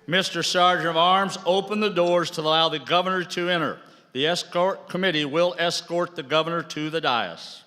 Mr. Sergeant of Arms, open the doors to allow the governor to enter. The escort committee will escort the governor to the dais.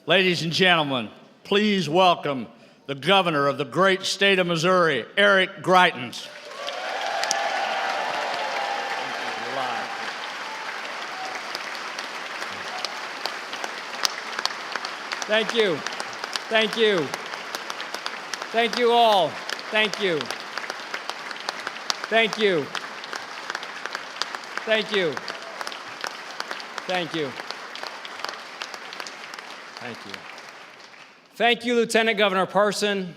Ladies and gentlemen, please welcome the governor of the great state of Missouri, Eric Greitens. Thank you. Thank you. Thank you all. Thank you. Thank you. Thank you. Thank you. Thank you. Thank you, Lieutenant Governor Parson,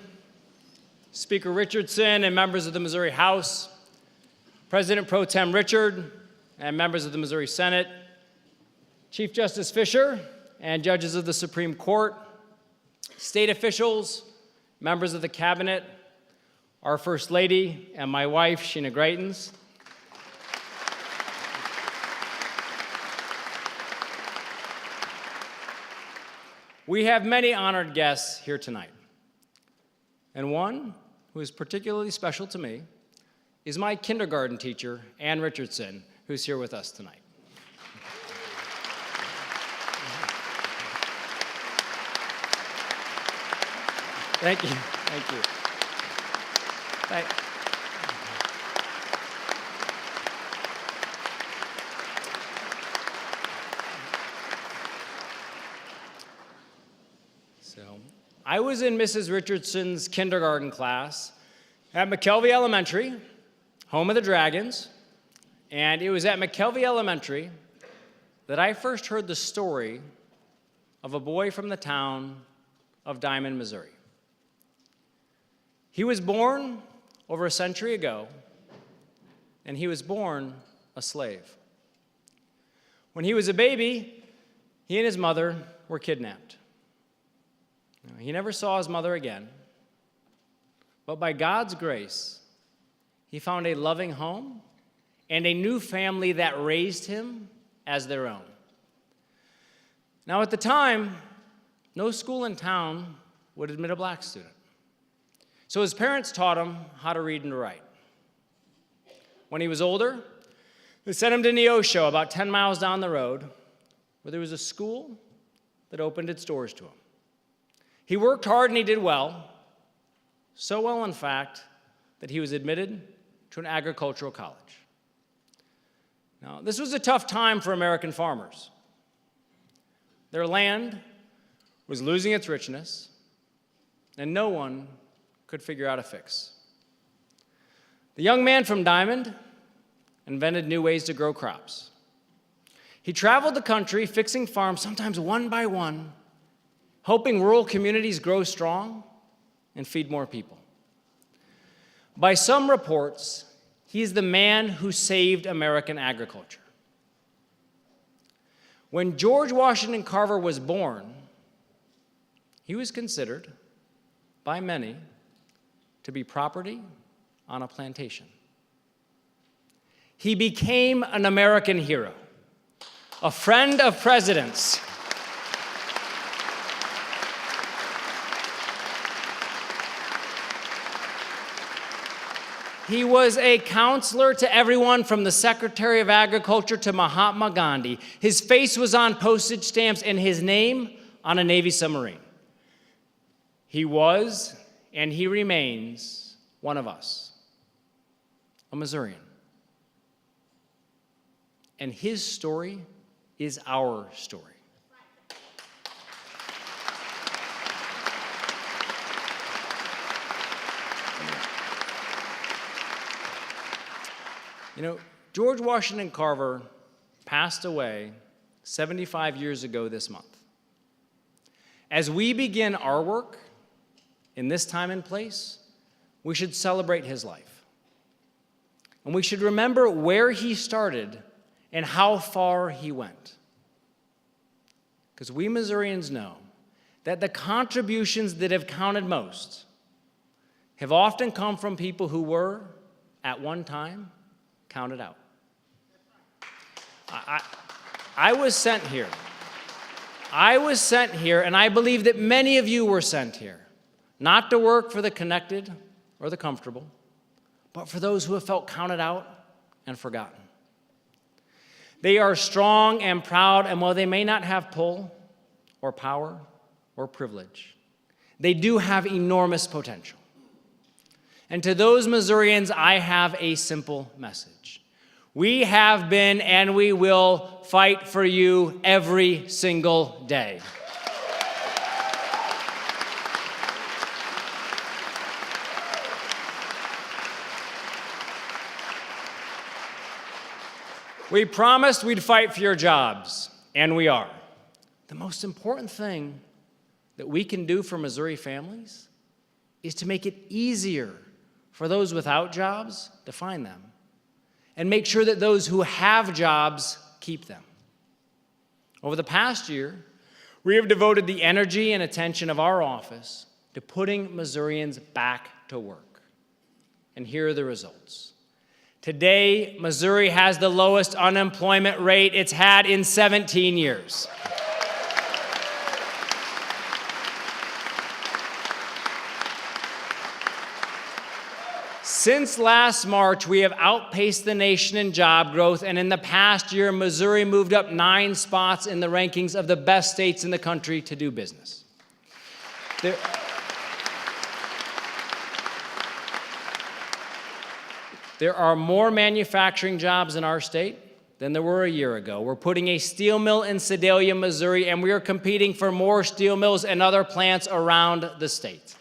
Speaker Richardson, and members of the Missouri House, President Pro Tem Richard, and members of the Missouri Senate, Chief Justice Fisher, and judges of the Supreme Court, state officials, members of the Cabinet, our First Lady, and my wife, Sheena Greitens. We have many honored guests here tonight, and one who is particularly special to me is my kindergarten teacher, Ann Richardson, who's here with us tonight. Thank you. Thank you. I was in Mrs. Richardson's kindergarten class at McKelvey Elementary, home of the Dragons, and it was at McKelvey Elementary that I first heard the story of a boy from the town of Diamond, Missouri. He was born over a century ago, and he was born a slave. When he was a baby, he and his mother were kidnapped. He never saw his mother again, but by God's grace, he found a loving home and a new family that raised him as their own. Now, at the time, no school in town would admit a black student. So his parents taught him how to read and to write. When he was older, they sent him to Neosho, about 10 miles down the road, where there was a school that opened its doors to him. He worked hard and he did well, so well, in fact, that he was admitted to an agricultural college. Now, this was a tough time for American farmers. Their land was losing its richness, and no one could figure out a fix. The young man from Diamond invented new ways to grow crops. He traveled the country fixing farms, sometimes one by one, hoping rural communities grow strong and feed more people. By some reports, he's the man who saved American agriculture. When George Washington Carver was born, he was considered by many to be property on a plantation. He became an American hero, a friend of presidents. He was a counselor to everyone from the Secretary of Agriculture to Mahatma Gandhi. His face was on postage stamps and his name on a Navy submarine. He was, and he remains, one of us, a Missourian. And his story is our story. You know, George Washington Carver passed away 75 years ago this month. As we begin our work in this time and place, we should celebrate his life. And we should remember where he started and how far he went. Because we Missourians know that the contributions that have counted most have often come from people who were, at one time, counted out. I was sent here. And I believe that many of you were sent here, not to work for the connected or the comfortable, but for those who have felt counted out and forgotten. They are strong and proud, and while they may not have pull or power or privilege, they do have enormous potential. And to those Missourians, I have a simple message. We have been and we will fight for you every single day. We promised we'd fight for your jobs, and we are. The most important thing that we can do for Missouri families is to make it easier for those without jobs to find them, and make sure that those who have jobs keep them. Over the past year, we have devoted the energy and attention of our office to putting Missourians back to work. And here are the results. Today, Missouri has the lowest unemployment rate it's had in 17 years. Since last March, we have outpaced the nation in job growth, and in the past year, Missouri moved up 9 spots in the rankings of the best states in the country to do business. There are more manufacturing jobs in our state than there were a year ago. We're putting a steel mill in Sedalia, Missouri, and we are competing for more steel mills and other plants around the state.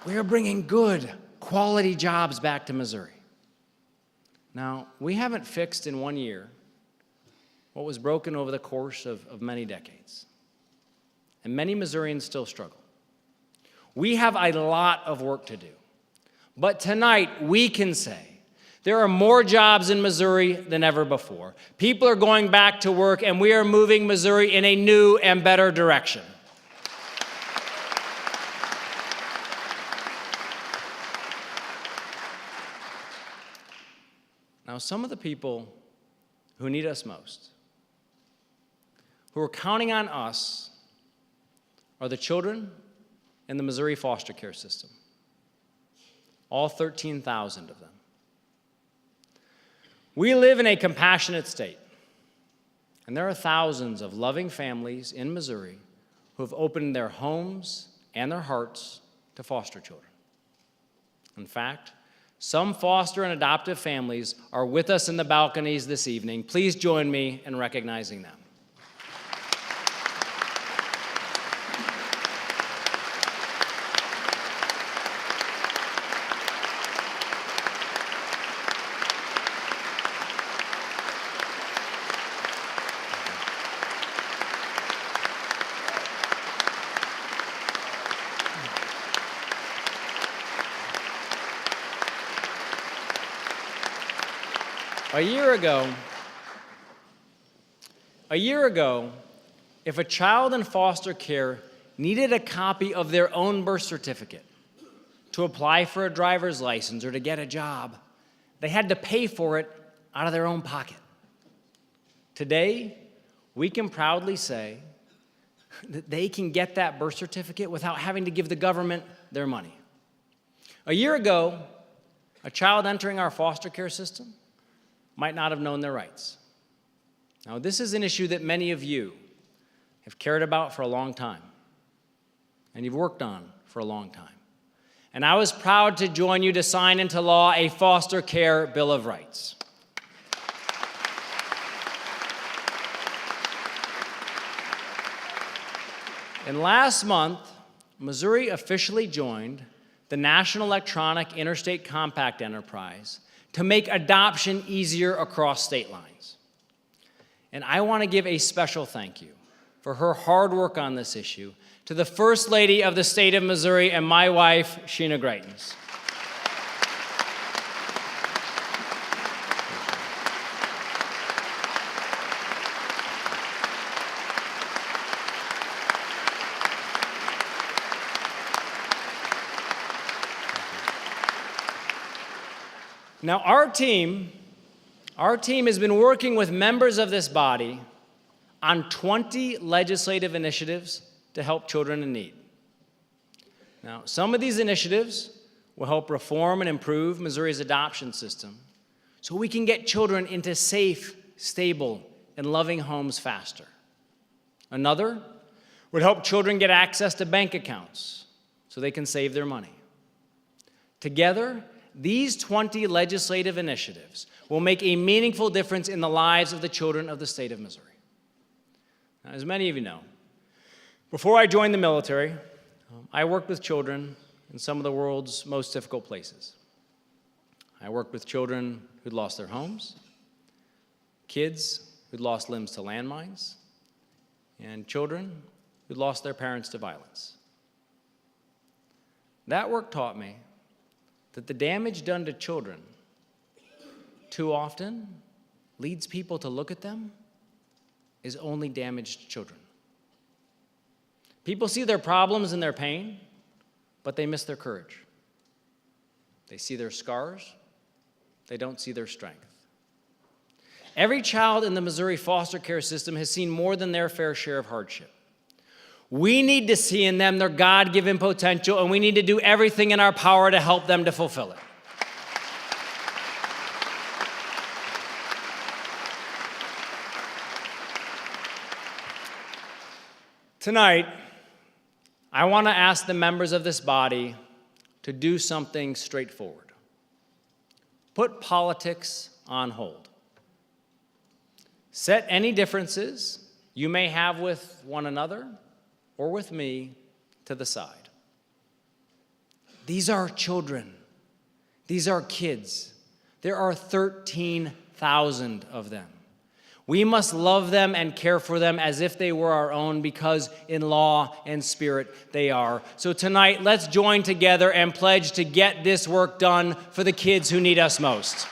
We are bringing good, quality jobs back to Missouri. Now, we haven't fixed in 1 year what was broken over the course of many decades. And many Missourians still struggle. We have a lot of work to do. But tonight, we can say there are more jobs in Missouri than ever before. People are going back to work, and we are moving Missouri in a new and better direction. Now, some of the people who need us most, who are counting on us, are the children in the Missouri foster care system, all 13,000 of them. We live in a compassionate state, and there are thousands of loving families in Missouri who have opened their homes and their hearts to foster children. In fact, some foster and adoptive families are with us in the balconies this evening. Please join me in recognizing them. A year ago, if a child in foster care needed a copy of their own birth certificate to apply for a driver's license or to get a job, they had to pay for it out of their own pocket. Today, we can proudly say that they can get that birth certificate without having to give the government their money. A year ago, a child entering our foster care system might not have known their rights. Now, this is an issue that many of you have cared about for a long time, and you've worked on for a long time. And I was proud to join you to sign into law a Foster Care Bill of Rights. And last month, Missouri officially joined the National Electronic Interstate Compact Enterprise to make adoption easier across state lines. And I want to give a special thank you for her hard work on this issue to the First Lady of the state of Missouri and my wife, Sheena Greitens. Now, our team has been working with members of this body on 20 legislative initiatives to help children in need. Now, some of these initiatives will help reform and improve Missouri's adoption system so we can get children into safe, stable, and loving homes faster. Another would help children get access to bank accounts so they can save their money. Together, these 20 legislative initiatives will make a meaningful difference in the lives of the children of the state of Missouri. Now, as many of you know, before I joined the military, I worked with children in some of the world's most difficult places. I worked with children who'd lost their homes, kids who'd lost limbs to landmines, and children who'd lost their parents to violence. That work taught me that the damage done to children too often leads people to look at them as only damaged children. People see their problems and their pain, but they miss their courage. They see their scars, they don't see their strength. Every child in the Missouri foster care system has seen more than their fair share of hardship. We need to see in them their God-given potential, and we need to do everything in our power to help them to fulfill it. Tonight, I want to ask the members of this body to do something straightforward. Put politics on hold. Set any differences you may have with one another or with me to the side. These are children. These are kids. There are 13,000 of them. We must love them and care for them as if they were our own, because in law and spirit they are. So tonight, let's join together and pledge to get this work done for the kids who need us most.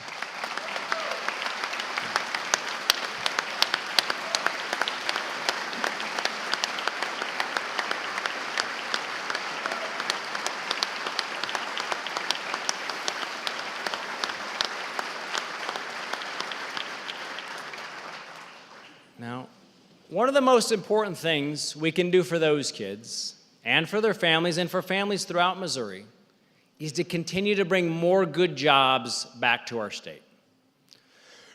Now, one of the most important things we can do for those kids and for their families and for families throughout Missouri is to continue to bring more good jobs back to our state.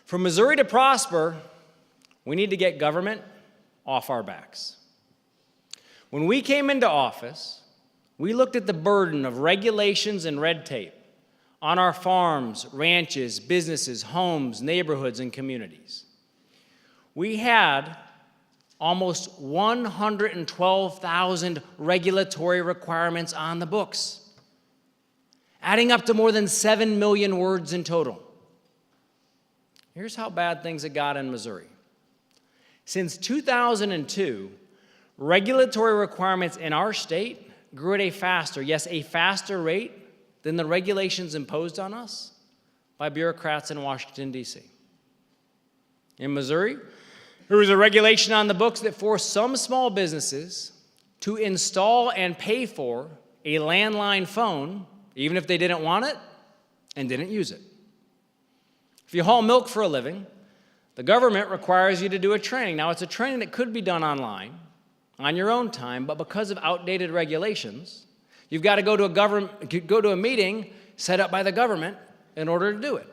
For Missouri to prosper, we need to get government off our backs. When we came into office, we looked at the burden of regulations and red tape on our farms, ranches, businesses, homes, neighborhoods, and communities. We had almost 112,000 regulatory requirements on the books, adding up to more than 7 million words in total. Here's how bad things had got in Missouri. Since 2002, regulatory requirements in our state grew at a faster rate than the regulations imposed on us by bureaucrats in Washington, D.C. In Missouri, there was a regulation on the books that forced some small businesses to install and pay for a landline phone, even if they didn't want it and didn't use it. If you haul milk for a living, the government requires you to do a training. Now, it's a training that could be done online, on your own time, but because of outdated regulations, you've got to go to a meeting set up by the government in order to do it.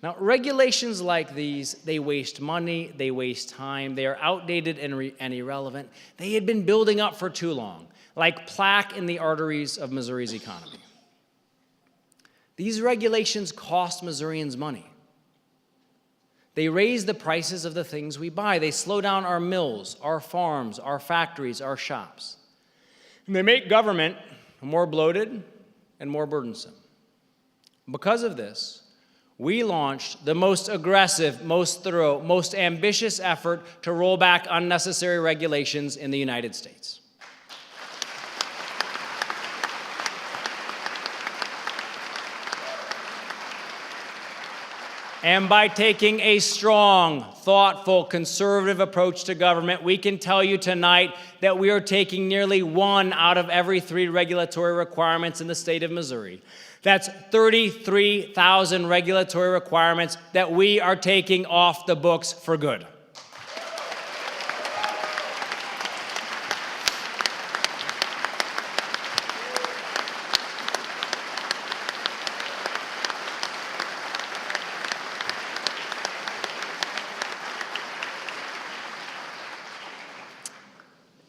Now, regulations like these, they waste money, they waste time, they are outdated and irrelevant. They had been building up for too long, like plaque in the arteries of Missouri's economy. These regulations cost Missourians money. They raise the prices of the things we buy. They slow down our mills, our farms, our factories, our shops. And they make government more bloated and more burdensome. Because of this, we launched the most aggressive, most thorough, most ambitious effort to roll back unnecessary regulations in the United States. And by taking a strong, thoughtful, conservative approach to government, we can tell you tonight that we are taking nearly 1 out of every 3 regulatory requirements in the state of Missouri. That's 33,000 regulatory requirements that we are taking off the books for good.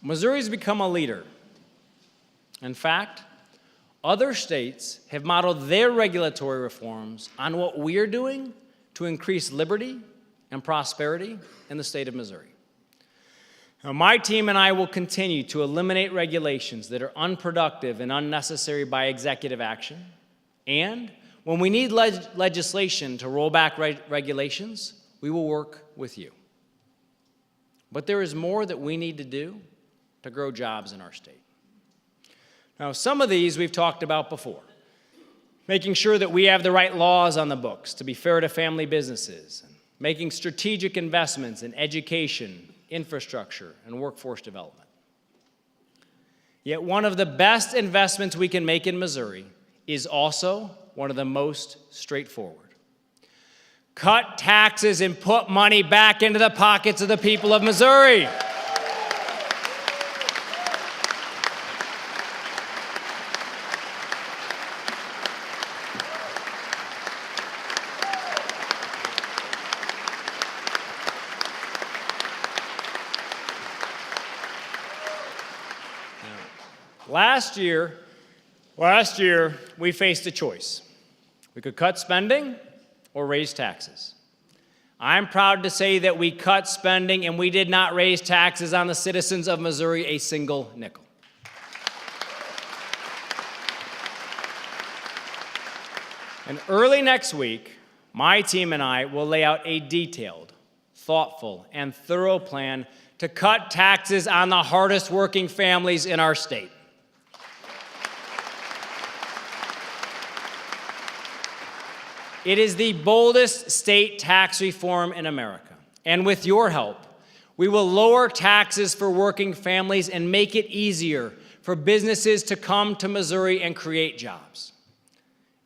Missouri's become a leader. In fact, other states have modeled their regulatory reforms on what we're doing to increase liberty and prosperity in the state of Missouri. Now, my team and I will continue to eliminate regulations that are unproductive and unnecessary by executive action. And when we need legislation to roll back regulations, we will work with you. But there is more that we need to do to grow jobs in our state. Now, some of these we've talked about before. Making sure that we have the right laws on the books to be fair to family businesses, and making strategic investments in education, infrastructure, and workforce development. Yet one of the best investments we can make in Missouri is also one of the most straightforward. Cut taxes and put money back into the pockets of the people of Missouri. Last year, we faced a choice. We could cut spending or raise taxes. I'm proud to say that we cut spending and we did not raise taxes on the citizens of Missouri a single nickel. And early next week, my team and I will lay out a detailed, thoughtful, and thorough plan to cut taxes on the hardest working families in our state. It is the boldest state tax reform in America. And with your help, we will lower taxes for working families and make it easier for businesses to come to Missouri and create jobs.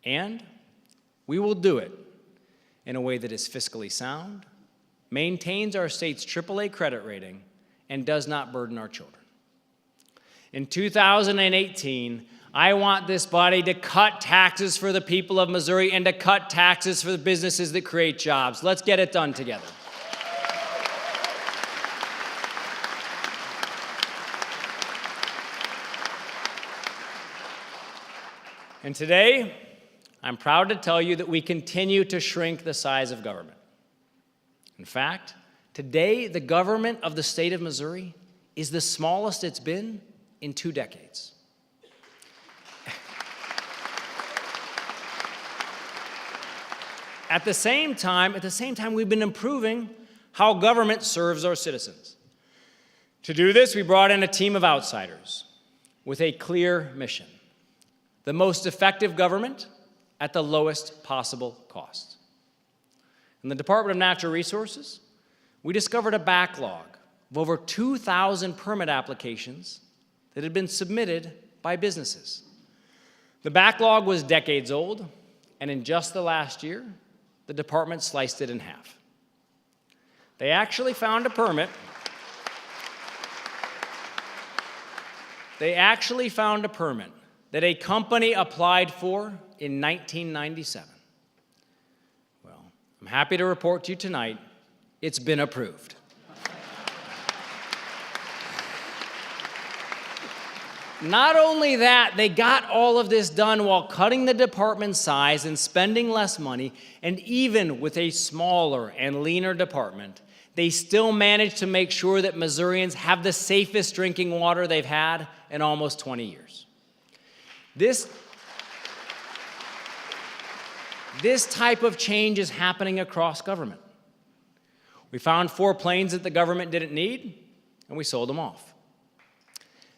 And we will do it in a way that is fiscally sound, maintains our state's AAA credit rating, and does not burden our children. In 2018, I want this body to cut taxes for the people of Missouri and to cut taxes for the businesses that create jobs. Let's get it done together. And today, I'm proud to tell you that we continue to shrink the size of government. In fact, today, the government of the state of Missouri is the smallest it's been in 2 decades. At the same time, we've been improving how government serves our citizens. To do this, we brought in a team of outsiders with a clear mission: the most effective government at the lowest possible cost. In the Department of Natural Resources, we discovered a backlog of over 2,000 permit applications that had been submitted by businesses. The backlog was decades old, and in just the last year, the department sliced it in half. They actually found a permit. That a company applied for in 1997. Well, I'm happy to report to you tonight, it's been approved. Not only that, they got all of this done while cutting the department's size and spending less money, and even with a smaller and leaner department, they still managed to make sure that Missourians have the safest drinking water they've had in almost 20 years. This type of change is happening across government. We found 4 planes that the government didn't need, and we sold them off.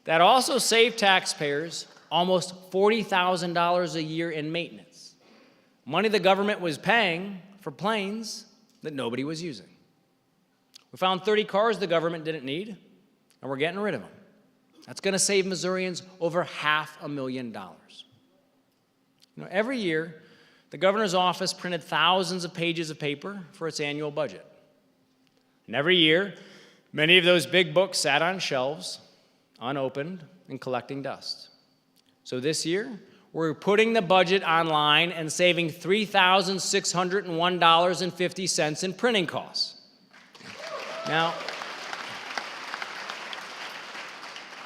That also saved taxpayers almost $40,000 a year in maintenance, money the government was paying for planes that nobody was using. We found 30 cars the government didn't need, and we're getting rid of them. That's going to save Missourians over $500,000. Every year, the governor's office printed thousands of pages of paper for its annual budget. And every year, many of those big books sat on shelves, unopened, and collecting dust. So this year, we're putting the budget online and saving $3,601.50 in printing costs. Now,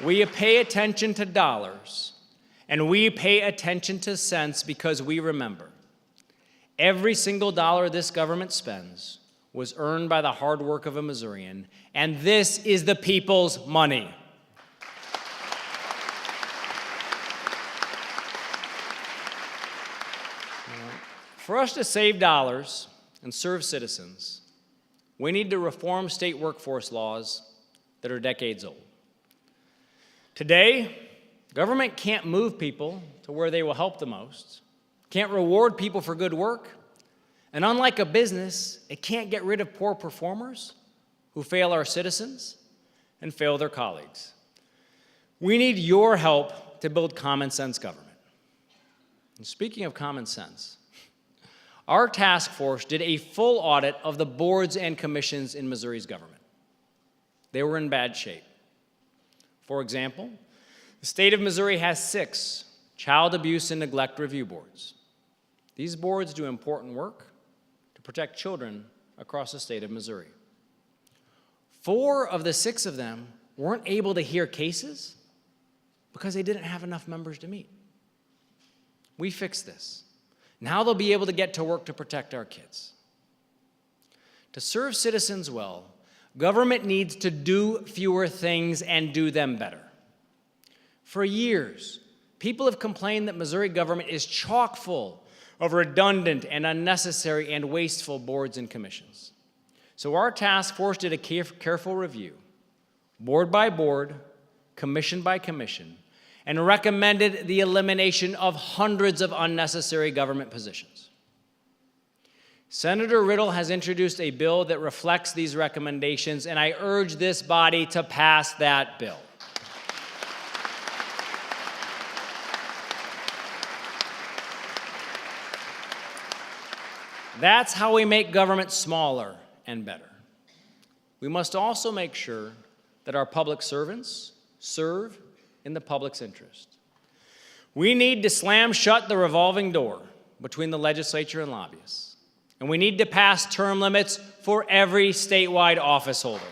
we pay attention to dollars, and we pay attention to cents because we remember every single dollar this government spends was earned by the hard work of a Missourian, and this is the people's money. For us to save dollars and serve citizens, we need to reform state workforce laws that are decades old. Today, government can't move people to where they will help the most, can't reward people for good work, and unlike a business, it can't get rid of poor performers who fail our citizens and fail their colleagues. We need your help to build common sense government. And speaking of common sense, our task force did a full audit of the boards and commissions in Missouri's government. They were in bad shape. For example, the state of Missouri has 6 child abuse and neglect review boards. These boards do important work to protect children across the state of Missouri. 4 of the 6 of them weren't able to hear cases because they didn't have enough members to meet. We fixed this. Now they'll be able to get to work to protect our kids. To serve citizens well, government needs to do fewer things and do them better. For years, people have complained that Missouri government is chock full of redundant and unnecessary and wasteful boards and commissions. So our task force did a careful review, board by board, commission by commission, and recommended the elimination of hundreds of unnecessary government positions. Senator Riddle has introduced a bill that reflects these recommendations, and I urge this body to pass that bill. That's how we make government smaller and better. We must also make sure that our public servants serve in the public's interest. We need to slam shut the revolving door between the legislature and lobbyists. And we need to pass term limits for every statewide office holder.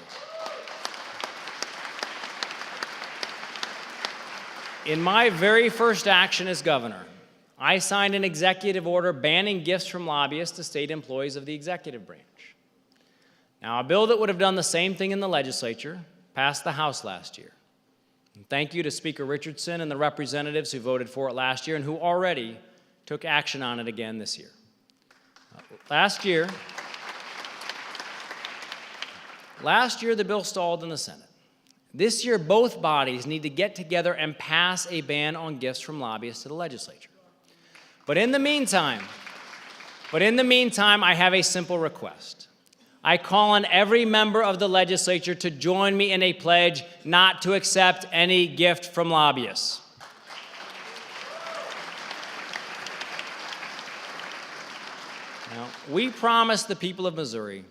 In my very first action as governor, I signed an executive order banning gifts from lobbyists to state employees of the executive branch. Now, a bill that would have done the same thing in the legislature passed the House last year. And thank you to Speaker Richardson and the representatives who voted for it last year and who already took action on it again this year. Last year, the bill stalled in the Senate. This year, both bodies need to get together and pass a ban on gifts from lobbyists to the legislature. But in the meantime, But in the meantime, I have a simple request. I call on every member of the legislature to join me in a pledge not to accept any gift from lobbyists. Now, we promised the people of Missouri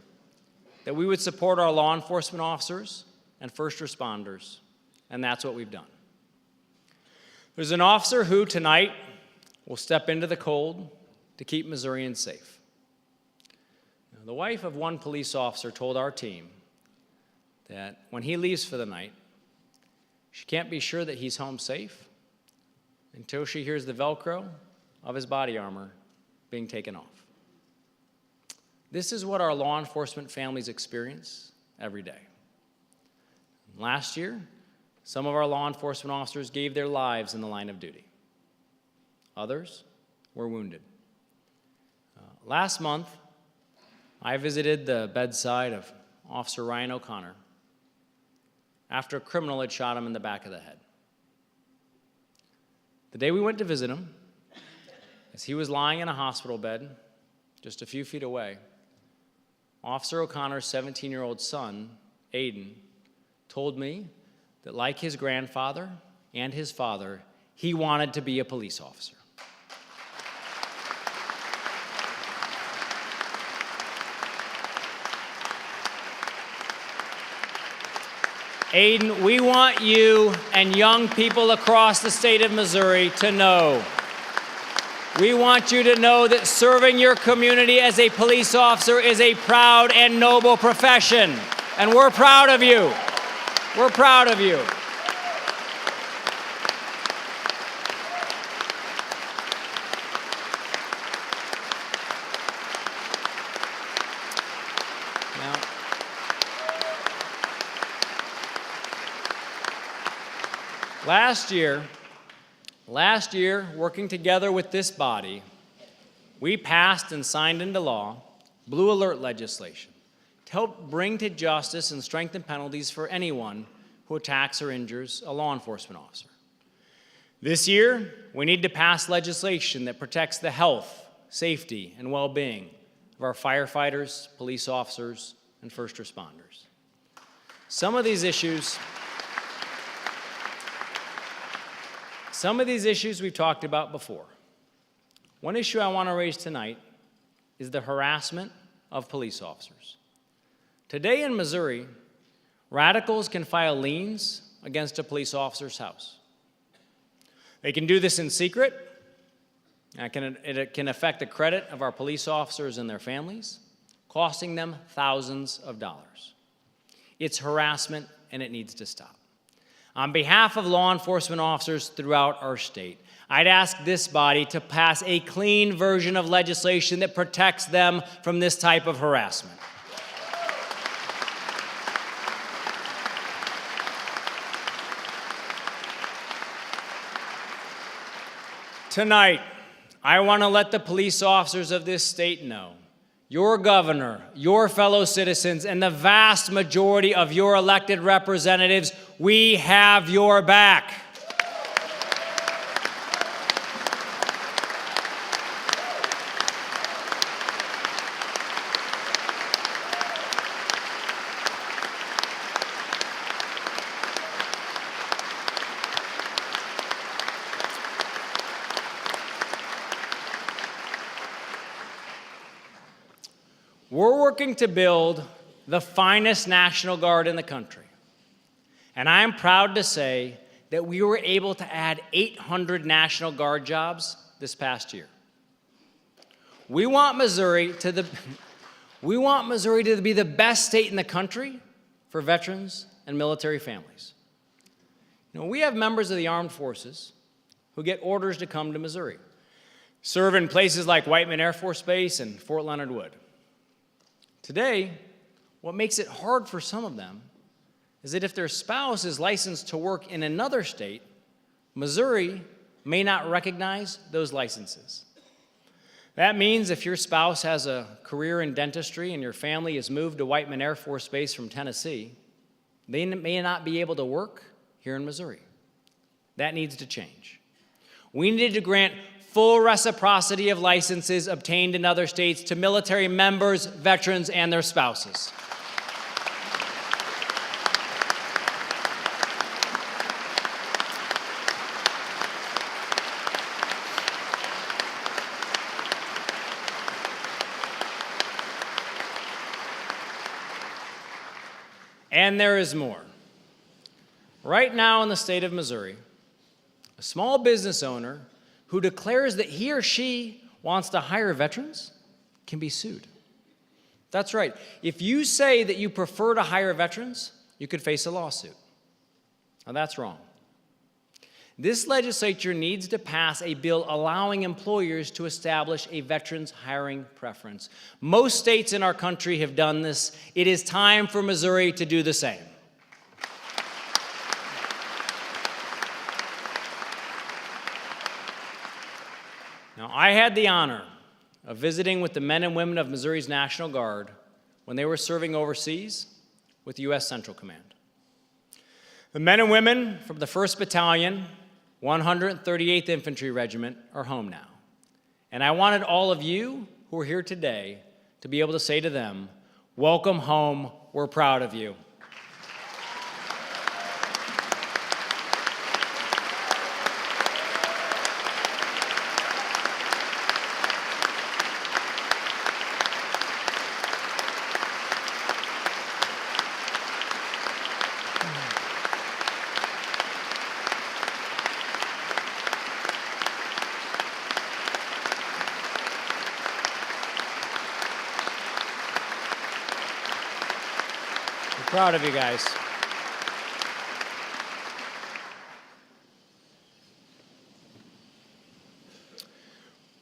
that we would support our law enforcement officers and first responders, and that's what we've done. There's an officer who tonight will step into the cold to keep Missourians safe. Now, the wife of one police officer told our team that when he leaves for the night, she can't be sure that he's home safe until she hears the Velcro of his body armor being taken off. This is what our law enforcement families experience every day. Last year, some of our law enforcement officers gave their lives in the line of duty. Others were wounded. Last month, I visited the bedside of Officer Ryan O'Connor after a criminal had shot him in the back of the head. The day we went to visit him, as he was lying in a hospital bed just a few feet away, Officer O'Connor's 17-year-old son, Aiden, told me that like his grandfather and his father, he wanted to be a police officer. Aiden, we want you and young people across the state of Missouri to know. We want you to know that serving your community as a police officer is a proud and noble profession, and we're proud of you. We're proud of you. Now, last year, working together with this body, we passed and signed into law Blue Alert legislation to help bring to justice and strengthen penalties for anyone who attacks or injures a law enforcement officer. This year, we need to pass legislation that protects the health, safety, and well-being of our firefighters, police officers, and first responders. Some of these issues we've talked about before. One issue I want to raise tonight is the harassment of police officers. Today in Missouri, radicals can file liens against a police officer's house. They can do this in secret. It can affect the credit of our police officers and their families, costing them thousands of dollars. It's harassment, and it needs to stop. On behalf of law enforcement officers throughout our state, I'd ask this body to pass a clean version of legislation that protects them from this type of harassment. Tonight, I want to let the police officers of this state know, your governor, your fellow citizens, and the vast majority of your elected representatives, we have your back. We're working to build the finest National Guard in the country. And I am proud to say that we were able to add 800 National Guard jobs this past year. We want Missouri to be the best state in the country for veterans and military families. You know, we have members of the armed forces who get orders to come to Missouri, serve in places like Whiteman Air Force Base and Fort Leonard Wood. Today, what makes it hard for some of them is that if their spouse is licensed to work in another state, Missouri may not recognize those licenses. That means if your spouse has a career in dentistry and your family has moved to Whiteman Air Force Base from Tennessee, they may not be able to work here in Missouri. That needs to change. We need to grant full reciprocity of licenses obtained in other states to military members, veterans, and their spouses. And there is more. Right now in the state of Missouri, a small business owner who declares that he or she wants to hire veterans can be sued. That's right. If you say that you prefer to hire veterans, you could face a lawsuit. Now that's wrong. This legislature needs to pass a bill allowing employers to establish a veterans hiring preference. Most states in our country have done this. It is time for Missouri to do the same. Now, I had the honor of visiting with the men and women of Missouri's National Guard when they were serving overseas with the U.S. Central Command. The men and women from the 1st Battalion, 138th Infantry Regiment are home now. And I wanted all of you who are here today to be able to say to them, welcome home, we're proud of you. Proud of you guys.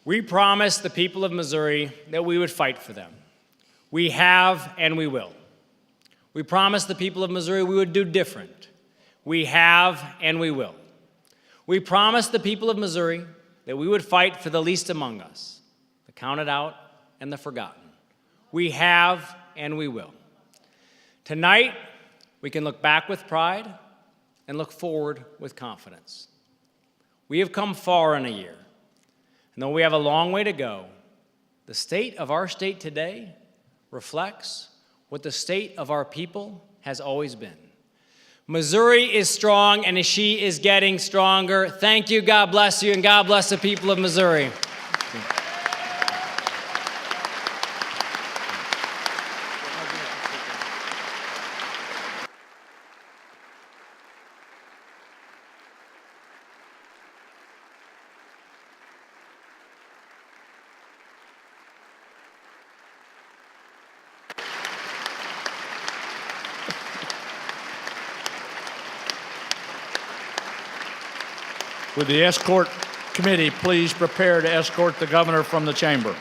We promised the people of Missouri that we would fight for them. We have and we will. We promised the people of Missouri we would do different. We have and we will. We promised the people of Missouri that we would fight for the least among us, the counted out and the forgotten. We have and we will. Tonight, we can look back with pride and look forward with confidence. We have come far in a year, and though we have a long way to go, the state of our state today reflects what the state of our people has always been. Missouri is strong, and she is getting stronger. Thank you, God bless you, and God bless the people of Missouri. Would the escort committee please prepare to escort the governor from the chamber?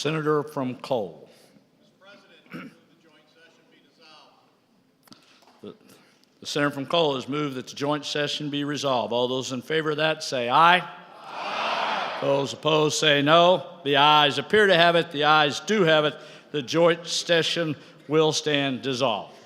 Senator from Cole. Mr. President, I move the joint session be dissolved. The senator from Cole has moved that the joint session be resolved. All those in favor of that say aye. Aye. Those opposed say no. The ayes appear to have it. The ayes do have it. The joint session will stand dissolved.